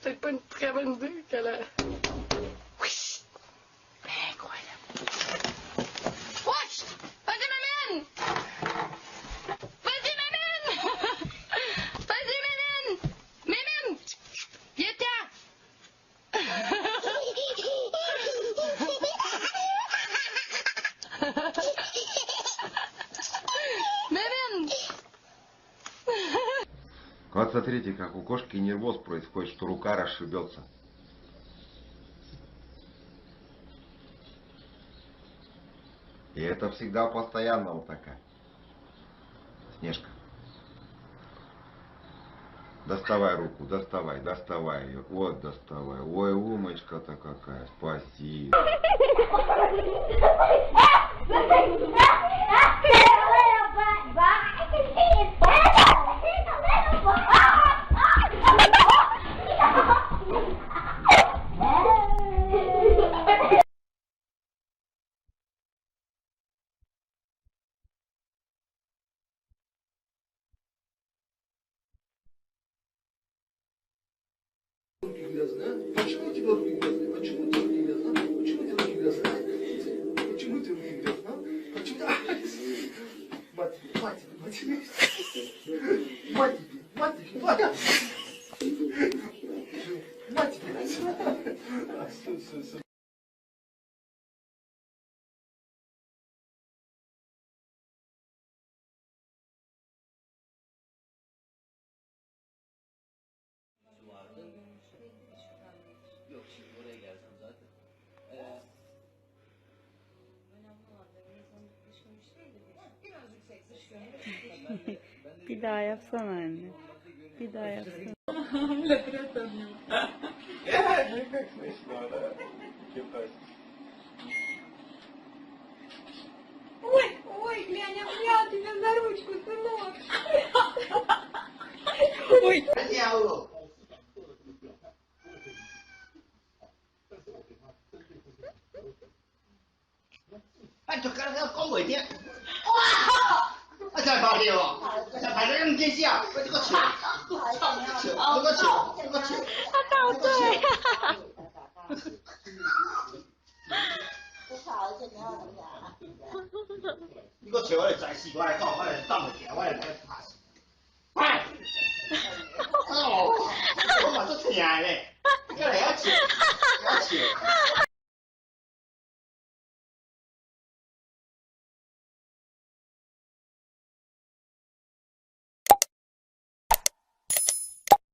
C'est pas une très bonne idée qu'elle a... Oui! Incroyable! Wesh! Vas-y, m'amène! Vas-y, m'amène! Vas-y, m'amène! M'amène! Viens-t'en! M'amène! Вот смотрите, как у кошки нервоз происходит, что рука расшибется. И это всегда постоянно вот такая. Снежка. Доставай руку, доставай ее. Вот доставай. Ой, умочка-то какая. Спасибо. Почему тебе руки грязные? Почему тебе руки грязные? Почему тебе руки грязные? Почему тебе руки грязные? Почему тебе... Мать тебе, мать тебе, мать тебе. Мать тебе, мать тебе, мать тебе. Мать тебе. Все. Yok şimdi oraya geleceğim zaten. Bir daha yapsana anne. Bir daha yapsana. Ой, глянь, обнял тебя за ручку, сынок. Ой. Anh cho cái nó có người nhé. Anh trời bảo điều, phải nó em kia xia, cái có chịu, có chịu.你个球来摘西瓜来搞，我来当个点，我来打死。哎，哦，我嘛做甜嘞，这来要吃，要吃。